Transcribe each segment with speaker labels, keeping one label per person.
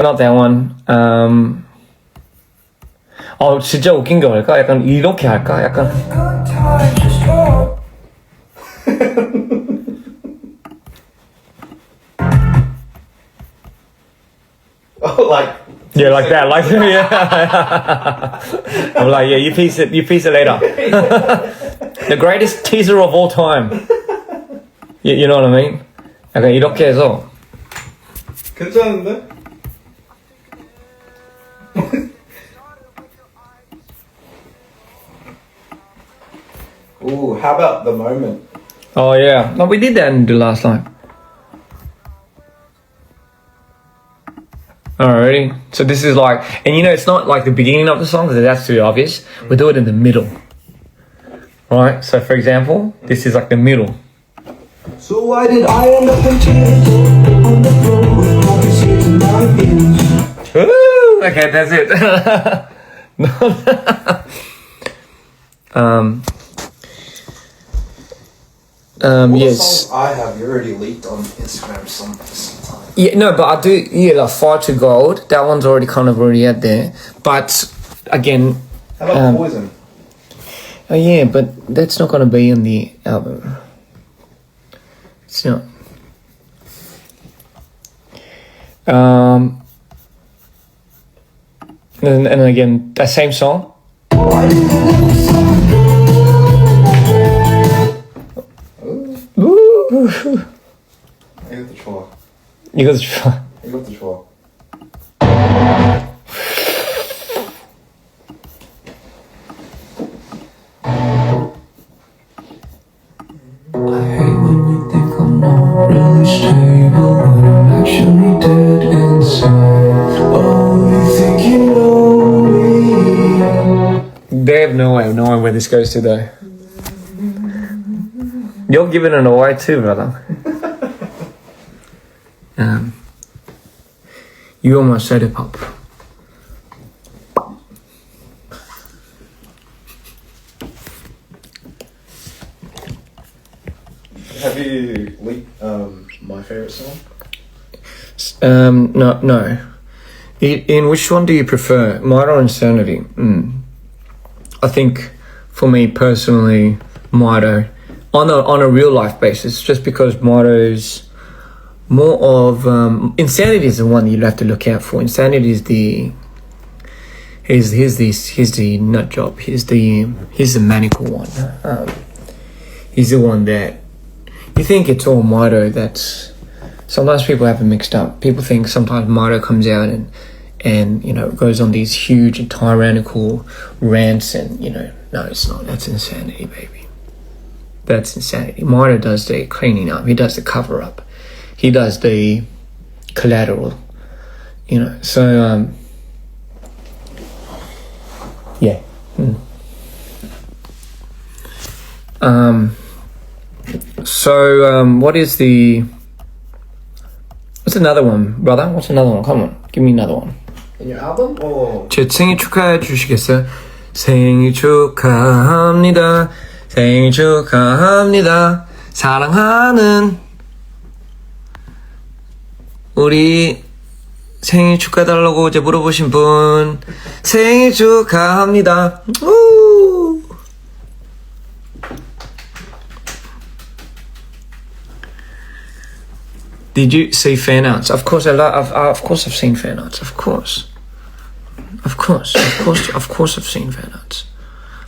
Speaker 1: Not that one. 진짜 웃긴 거 할까? 약간 이렇게 할까? 약간
Speaker 2: Oh, like
Speaker 1: yeah, like that, like yeah. I'm like, yeah, you piece it later. The greatest teaser of all time. You know what I mean? 약간 이렇게 해서
Speaker 2: 괜찮은데? Ooh, how about the moment?
Speaker 1: Oh yeah, no, we did that in the last time. Alrighty, so this is like, and you know, it's not like the beginning of the song because that's too obvious. We do it in the middle. Right, so for example, this is like the middle.
Speaker 3: So why did I end up in tears on the floor with pockets here to my ears?
Speaker 1: Woo! Okay, that's it.
Speaker 2: All the
Speaker 1: yes.
Speaker 2: songs I have, you already leaked on Instagram sometime.
Speaker 1: Yeah, no, but I do, yeah, like Fire to Gold, that one's already out there. But, again...
Speaker 2: How about Poison?
Speaker 1: Oh, yeah, but that's not going to be on the album. It's not. And again, that same song.
Speaker 2: 이것도 좋아.
Speaker 1: 이것도 좋아.
Speaker 2: 이것도 좋아.
Speaker 3: I hate when you think I'm not really stable, but I'm actually dead inside. Oh, you think you know me?
Speaker 1: They have no way of knowing where this goes to, though. You're giving it away too, brother. You almost said it, Pop.
Speaker 2: Have you leaked my favorite song?
Speaker 1: No. In which one do you prefer, Might or Insanity? I think, for me personally, Mito. On a real life basis, just because Mito's more of Insanity is the one you'd have to look out for. Insanity is here's the nut job. Here's the maniacal one. He's the one that you think it's all Mito. That's sometimes people have it mixed up. People think sometimes Mito comes out and you know goes on these huge and tyrannical rants and you know no, it's not. That's Insanity, baby. That's Insanity. Mito does the cleaning up. He does the cover up. He does the collateral. You know. So yeah. What's another one, brother? What's another one? Come on, give me another one.
Speaker 2: In your album or?
Speaker 1: 제 생일 축하해 주시겠어요? 생일 축하합니다. 생일 축하합니다. 사랑하는 우리 생일 축하해달라고 어제 물어보신 분 생일 축하합니다. 우! Did you see fan arts? Of course, of course, I've seen fan arts. Of course, I've seen fan arts.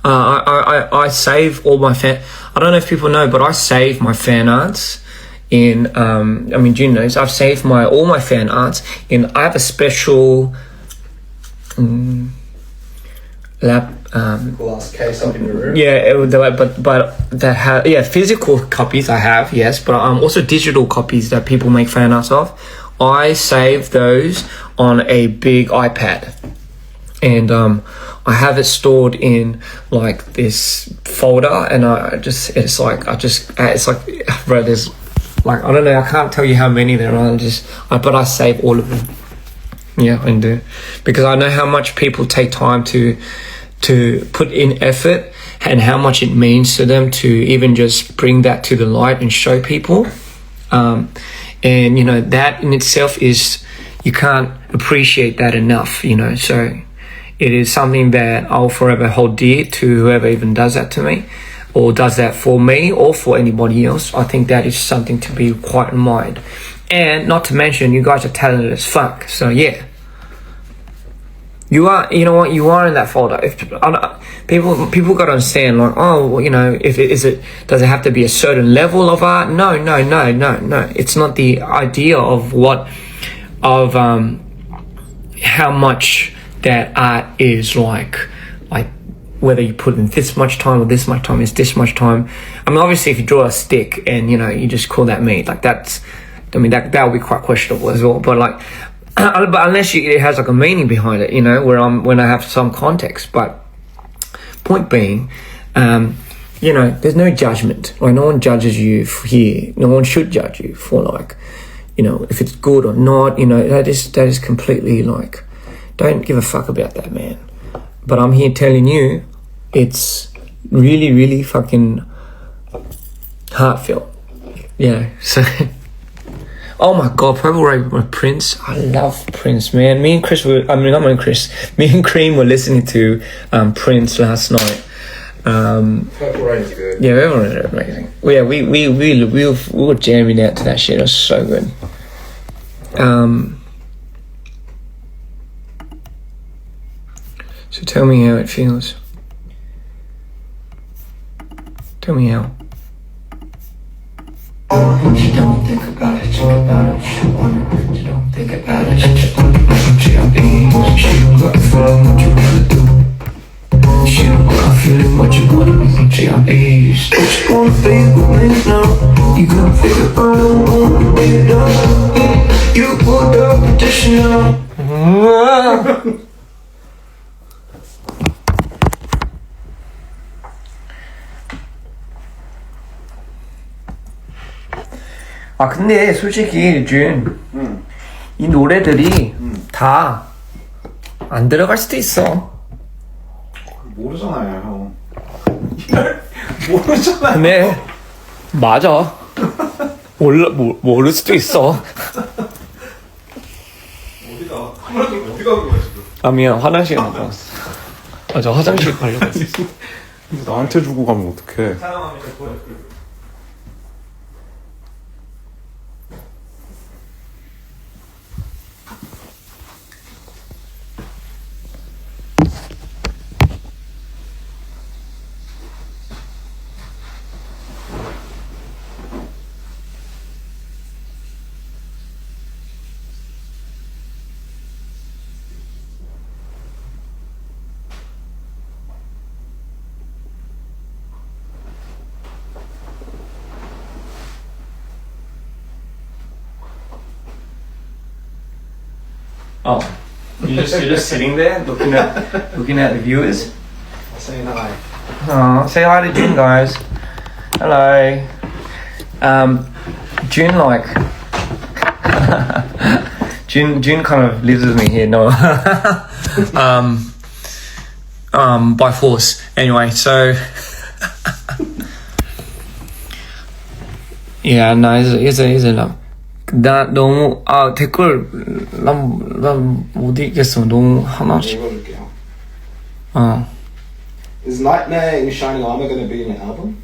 Speaker 1: I save all my fan. I don't know if people know, but I save my fan arts in. June knows. I've saved all my fan arts in. I have a special
Speaker 2: Glass case up in your room?
Speaker 1: Yeah, but that have physical copies I have, yes, but also digital copies that people make fan arts of. I save those on a big iPad, and I have it stored in like this folder, and it's like bro, there's like I don't know, I can't tell you how many there are. But I save all of them. Yeah, I do, because I know how much people take time to put in effort and how much it means to them to even just bring that to the light and show people. And you know that in itself is, you can't appreciate that enough, you know. So it is something that I'll forever hold dear to whoever even does that to me, or does that for me or for anybody else. I think that is something to be quite admired. And not to mention, you guys are talented as fuck. So yeah, you are. You know what? You are in that folder. If people got to understand, like, oh, well, you know, if it is it, does it have to be a certain level of art? No. It's not the idea of how much that art is like whether you put in this much time or this much time is this much time. I mean, obviously, if you draw a stick and, you know, you just call that meat, like that would be quite questionable as well. But like, but unless it has like a meaning behind it, you know, when I have some context. But point being, you know, there's no judgment. Like, no one judges you here. No one should judge you for, like, you know, if it's good or not. You know, that is completely like, don't give a fuck about that, man. But I'm here telling you, it's really, really fucking heartfelt. Yeah. So, oh my god, Purple Rain by Prince. I love Prince, man. Me and Cream were listening to Prince last night.
Speaker 2: Purple Rain is good.
Speaker 1: Yeah, Purple Rain is amazing. Yeah, we were jamming out to that shit. It was so good. So tell me how it feels. Tell me how.
Speaker 3: You don't think about it, think about it, you want it. You don't think about it, you want it. She don't be, she don't got the feeling what you wanna do. She don't got the feeling what you wanna be. She don't be, what you wanna be with me now. You gonna figure out what we done. You put the petition out.
Speaker 1: 아 근데 솔직히 준, 이 노래들이 다 안 들어갈 수도 있어.
Speaker 2: 모르잖아요, 형. 모르잖아요.
Speaker 1: 네, 맞아. 모를 수도 있어.
Speaker 2: 어디가 그거야, 지금?
Speaker 1: 아 미안, 화장실 갔다 왔어. 아 저 화장실 가려고 했어.
Speaker 2: 근데 나한테 주고 가면 어떡해.
Speaker 1: Oh, you're just sitting there looking at the viewers.
Speaker 2: Saying hi.
Speaker 1: Oh, say hi to June, guys. Hello. June, like June kind of lives with me here. No, by force. Anyway, so yeah, no, he's a 나 너무 댓글 난 못 읽겠어. 너무 하나씩.
Speaker 2: 읽어줄게요.
Speaker 1: 어.
Speaker 2: Is Nightmare in Shining Armor going to be in your album?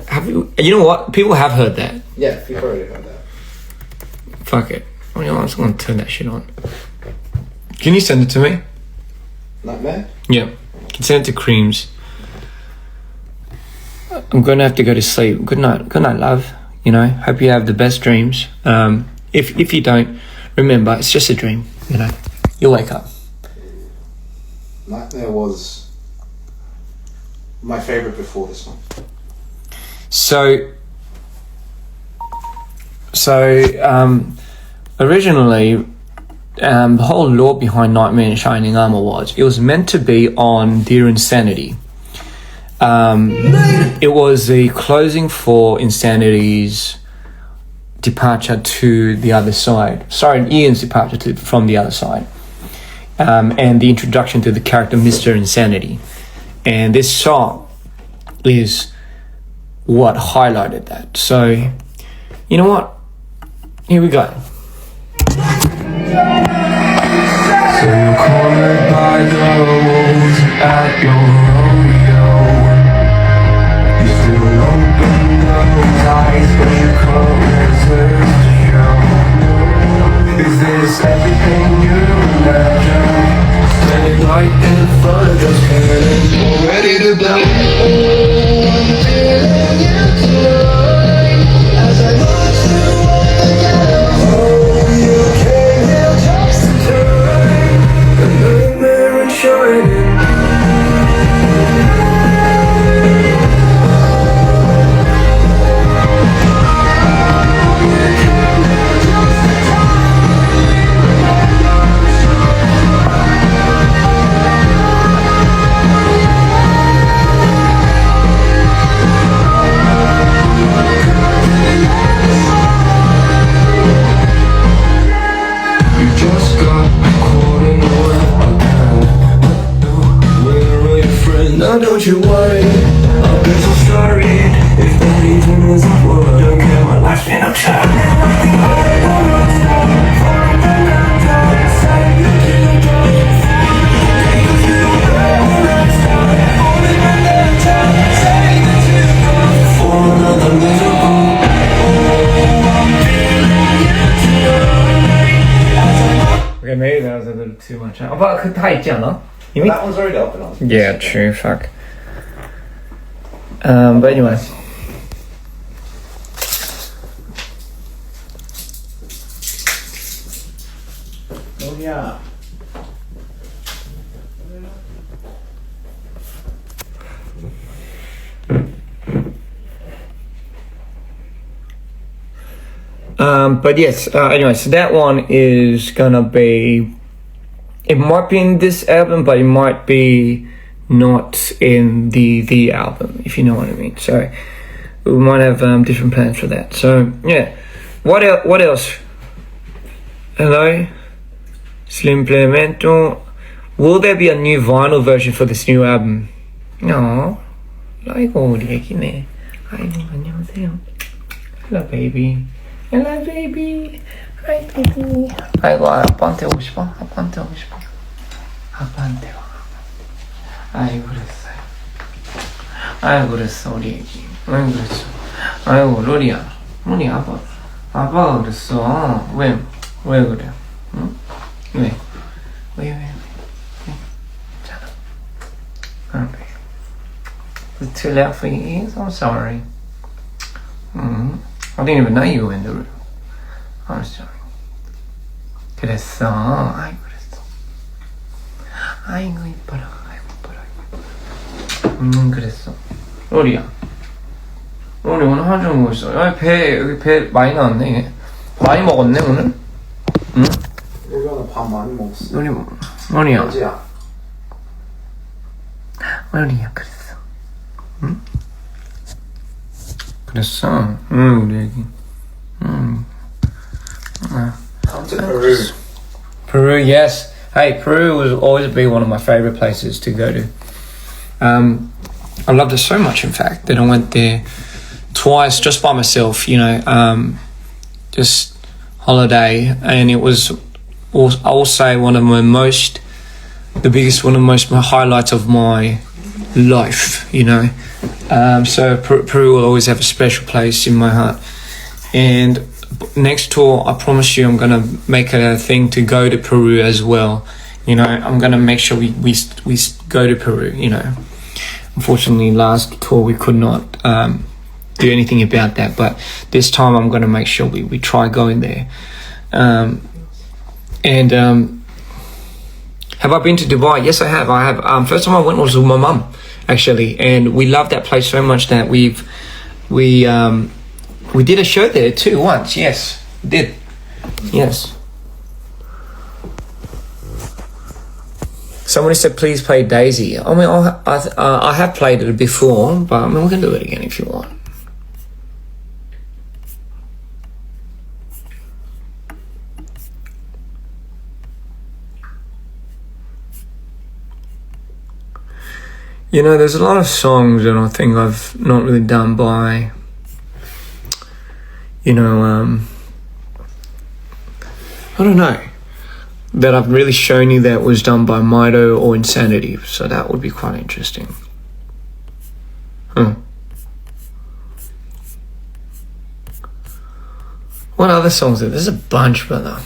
Speaker 1: Have you? You know what? People have heard that.
Speaker 2: Yeah, we've already heard that.
Speaker 1: Fuck it. I mean, I'm just gonna turn that shit on. Can you send it to me?
Speaker 2: Nightmare?
Speaker 1: Yeah. Can send it to Creams. I'm gonna have to go to sleep. Good night, love. You know, hope you have the best dreams. If you don't, remember it's just a dream. You know, you'll wake up.
Speaker 2: Nightmare was my favorite before this one.
Speaker 1: So originally, the whole lore behind Nightmare in Shining Armor was it was meant to be on Dear Insanity. It was the closing for Insanity's departure to the other side. Sorry, Ian's departure from the other side. And the introduction to the character Mr. Insanity. And this song is what highlighted that. So, you know what? Here we go.
Speaker 3: So you're cornered by the wolves at your rodeo. You still open those eyes when you come reserves to show. Is this everything you imagine? Standing right in front of those cannons, all ready to blow. I'm feeling you tonight as I march through the ghetto. You came here just in time. Another mirror shining. You just got caught in the web. Where are your friends? Now don't you worry, I've been so sorry. If that even is a word, don't care, my life's been absurd. For another miracle.
Speaker 1: Okay, maybe that was a little too much. But 그 다 있지 않아? 이미?
Speaker 2: That one's already open on.
Speaker 1: Yeah, true. Fuck. But anyway.
Speaker 2: Oh yeah.
Speaker 1: But yes, anyway, so that one is gonna be, it might be in this album, but it might be not in the album, if you know what I mean. So we might have different plans for that. So yeah, what else? Hello, Slimplemento. Will there be a new vinyl version for this new album? No. 아이고 우리 애기네. 아이고 안녕하세요. Hello baby. Hello baby. Hi baby. 아이고 아빠한테 오고 싶어? 아빠한테 오고 싶어? 아빠한테 와. 아이고 그랬어요. 아이고 그랬어 우리 애기. 아이고 그랬어. 아이고 로리야. 로리 아빠가 그랬어. 왜 그래? 응? 왜? 괜찮아. Okay. Is it too loud for your ears? I'm sorry. I didn't even know you were in the room. I'm sorry. 그랬어. 아이고 그랬어. 아이고 이뻐라. 그랬어. 로리야. 로리 오늘 하루 종일 뭐 있어? 여기 배 많이 나왔네. 많이 먹었네 오늘? 응?
Speaker 2: 우리 오늘 밥 많이 먹었어.
Speaker 1: 로리야.
Speaker 2: 어제야.
Speaker 1: 로리야 그랬어. 응? 그랬어. 응 우리 애기.
Speaker 2: Come to Peru.
Speaker 1: Peru, yes. Hey, Peru will always be one of my favorite places to go to. I loved it so much, in fact, that I went there twice just by myself, you know, just holiday, and it was, I will say, one of my highlights of my life, you know. So Peru will always have a special place in my heart. And next tour, I promise you, I'm gonna make it a thing to go to Peru as well. You know, I'm gonna make sure we go to Peru. You know, unfortunately, last tour we could not do anything about that, but this time I'm gonna make sure we try going there. Have I been to Dubai? Yes, I have. First time I went was with my mum, actually, and we loved that place so much that we did a show there too once. Yes, we did. Yes. Somebody said please play Daisy. I mean, I have played it before, but I mean we can do it again if you want. You know, there's a lot of songs that I think I've not really done by, you know, I don't know, that I've really shown you that was done by Mito or Insanity. So that would be quite interesting. What other songs are there? There's a bunch, brother.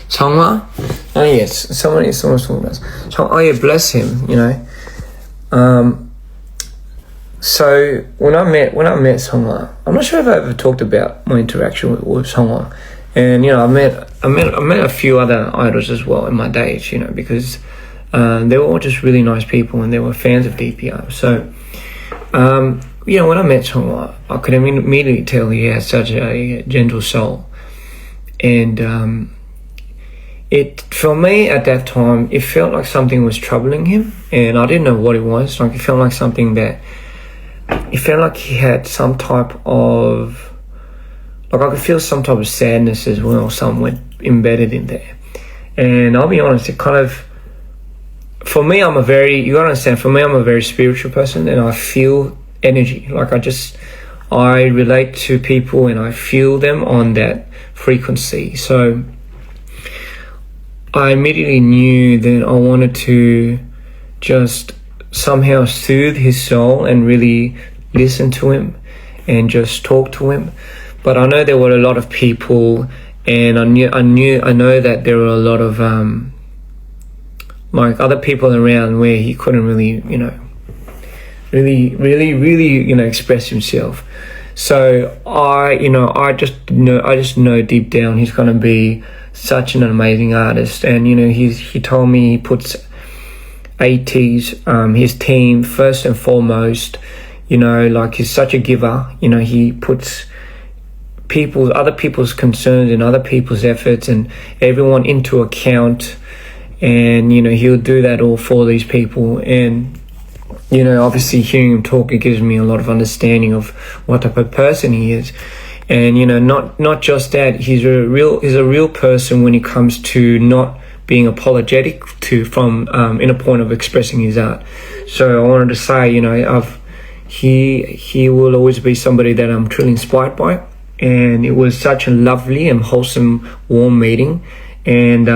Speaker 1: Changma? Oh yes, someone's talking about. Oh yeah, bless him. You know. So when I met Songwa, I'm not sure if I ever talked about my interaction with Songwa, and you know, I met a few other idols as well in my days, you know, because they were all just really nice people and they were fans of DPR. So you know, when I met Songwa, I could immediately tell he has such a gentle soul, and it, for me at that time, it felt like something was troubling him, and I didn't know what it was. Like, it felt like something that, it felt like he had some type of, like, I could feel some type of sadness as well, somewhere embedded in there. And I'll be honest, it kind of, for me, you gotta understand, for me, I'm a very spiritual person, and I feel energy. Like, I relate to people and I feel them on that frequency. So I immediately knew that I wanted to just somehow soothe his soul and really listen to him and just talk to him. But I know there were a lot of people, and I know that there were a lot of like other people around where he couldn't really, you know, really, you know, express himself. So I just know deep down he's gonna be such an amazing artist. And you know, he told me he puts AT's his team first and foremost. You know, like, he's such a giver. You know, he puts other people's concerns and other people's efforts and everyone into account, and you know, he'll do that all for these people. And you know, obviously hearing him talk, it gives me a lot of understanding of what type of person he is. And you know, not just that, he's a real person when it comes to not being apologetic from in a point of expressing his art. So I wanted to say, you know, he will always be somebody that I'm truly inspired by. And it was such a lovely and wholesome, warm meeting. And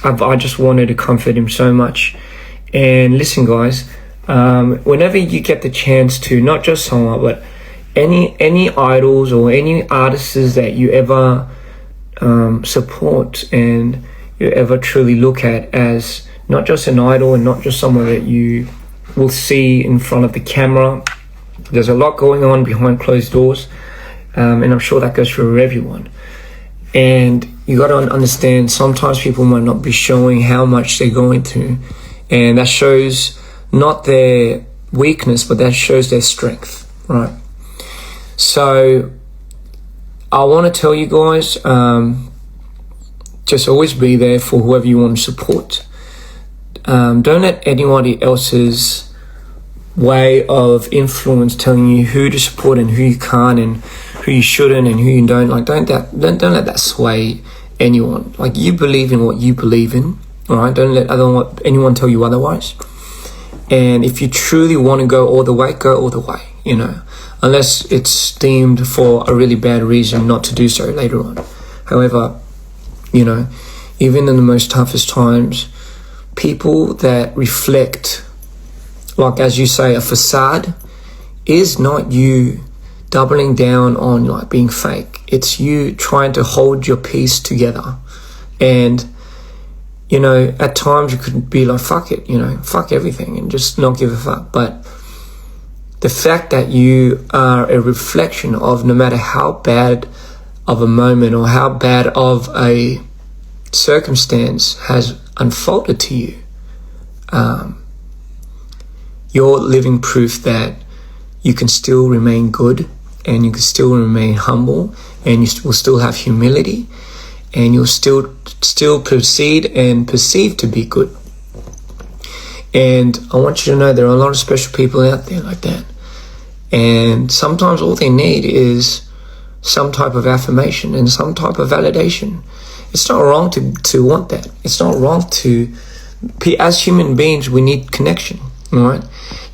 Speaker 1: I just wanted to comfort him so much. And listen, guys, whenever you get the chance to, not just Songwa, but any idols or any artists that you ever support and you ever truly look at as not just an idol and not just someone that you will see in front of the camera. There's a lot going on behind closed doors, and I'm sure that goes for everyone. And you got to understand, sometimes people might not be showing how much they're going through, and that shows not their weakness, but that shows their strength, right? So I want to tell you guys, just always be there for whoever you want to support. Don't let anybody else's way of influence telling you who to support and who you can't and who you shouldn't and who you don't. Like, don't let that sway anyone. Like, you believe in what you believe in, all right? Don't let anyone tell you otherwise. And if you truly want to go all the way, you know, unless it's deemed for a really bad reason not to do so later on. However, you know, even in the most toughest times, people that reflect, like, as you say, a facade, is not you doubling down on, like, being fake. It's you trying to hold your piece together. And you know, at times you could be like, fuck it, you know, fuck everything and just not give a fuck. But the fact that you are a reflection of, no matter how bad of a moment or how bad of a circumstance has unfolded to you, you're living proof that you can still remain good and you can still remain humble and you will still have humility and you'll still proceed and perceive to be good. And I want you to know there are a lot of special people out there like that. And sometimes all they need is some type of affirmation and some type of validation. It's not wrong to want that. It's not wrong to, as human beings, we need connection. right?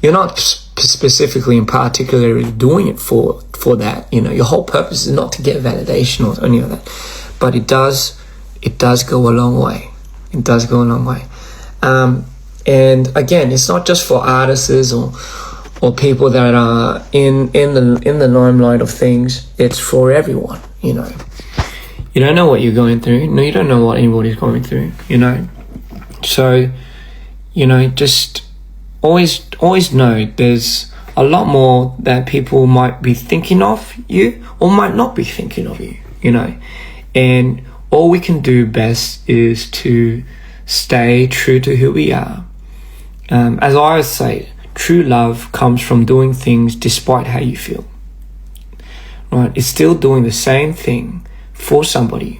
Speaker 1: You're not specifically and particularly doing it for that. You know, your whole purpose is not to get validation or any of that, but it does go a long way. It does go a long way. And again, it's not just for artists or people that are in the limelight of things. It's for everyone. You know, you don't know what you're going through. No, you don't know what anybody's going through. You know, so you know, just always know there's a lot more that people might be thinking of you or might not be thinking of you. You know, and all we can do best is to stay true to who we are. As I always say, true love comes from doing things despite how you feel. Right? It's still doing the same thing for somebody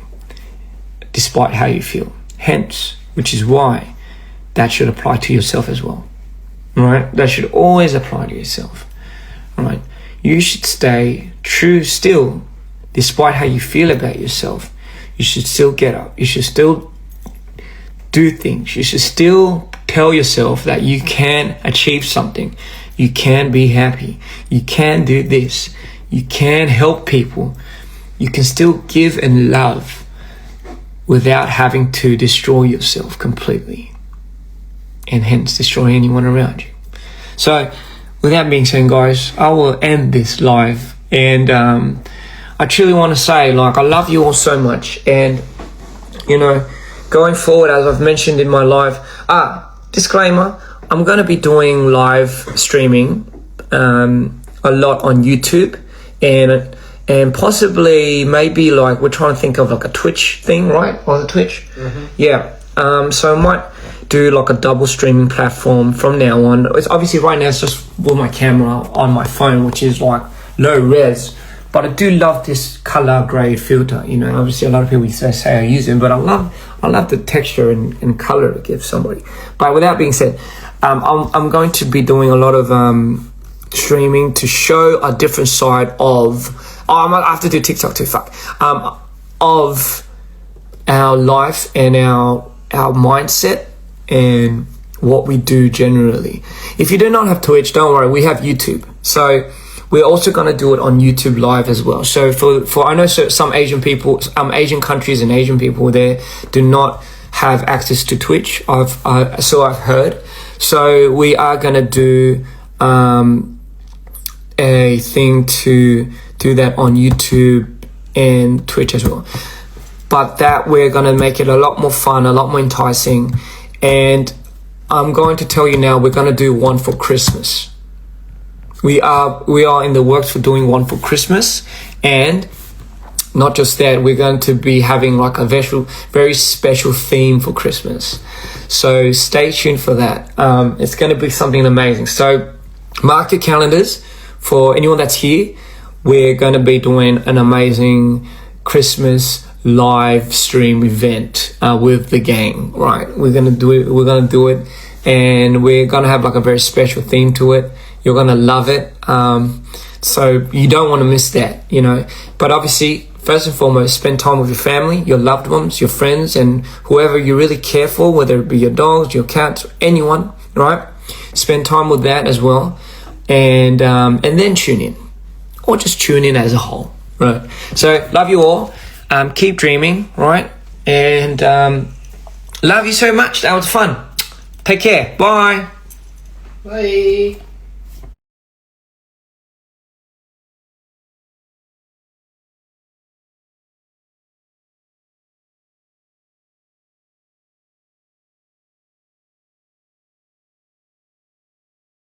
Speaker 1: despite how you feel. Hence, which is why that should apply to yourself as well. Right? That should always apply to yourself. Right? You should stay true still despite how you feel about yourself. You should still get up. You should still do things. You should still tell yourself that you can achieve something. You can be happy. You can do this. You can help people. You can still give and love without having to destroy yourself completely and hence destroy anyone around you. So with that being said, guys, I will end this live, and I truly want to say, like, I love you all so much, and you know, going forward, as I've mentioned in my live, disclaimer, I'm going to be doing live streaming a lot on YouTube, and possibly maybe like we're trying to think of like a Twitch thing, right? On the Twitch. Yeah. So I might do like a double streaming platform from now on. It's obviously right now it's just with my camera on my phone, which is like low res, but I do love this color grade filter. You know, obviously a lot of people say I use it, but I love the texture and color it gives somebody. But with that being said, I'm going to be doing a lot of streaming to show a different side of. I might have to do TikTok too. Of our life and our mindset and what we do generally. If you do not have Twitch, don't worry, we have YouTube. So we're also going to do it on YouTube live as well. So for I know some Asian people, Asian countries and Asian people there do not have access to Twitch. I've heard. So we are going to do a thing to do that on YouTube and Twitch as well. But that we're going to make it a lot more fun, a lot more enticing. And I'm going to tell you now, we're going to do one for Christmas. We are in the works for doing one for Christmas. And not just that, we're going to be having like a very special theme for Christmas. So stay tuned for that. It's going to be something amazing. So mark your calendars for anyone that's here. We're going to be doing an amazing Christmas live stream event with the gang. Right, we're gonna do it, and we're gonna have like a very special theme to it. You're gonna love it, so you don't want to miss that, you know. But obviously, first and foremost, spend time with your family, your loved ones, your friends, and whoever you really care for, whether it be your dogs, your cats, anyone, right? Spend time with that as well, and then tune in, or just tune in as a whole, right? So love you all. Keep dreaming, right? And love you so much. That was fun. Take care. Bye.
Speaker 2: Bye.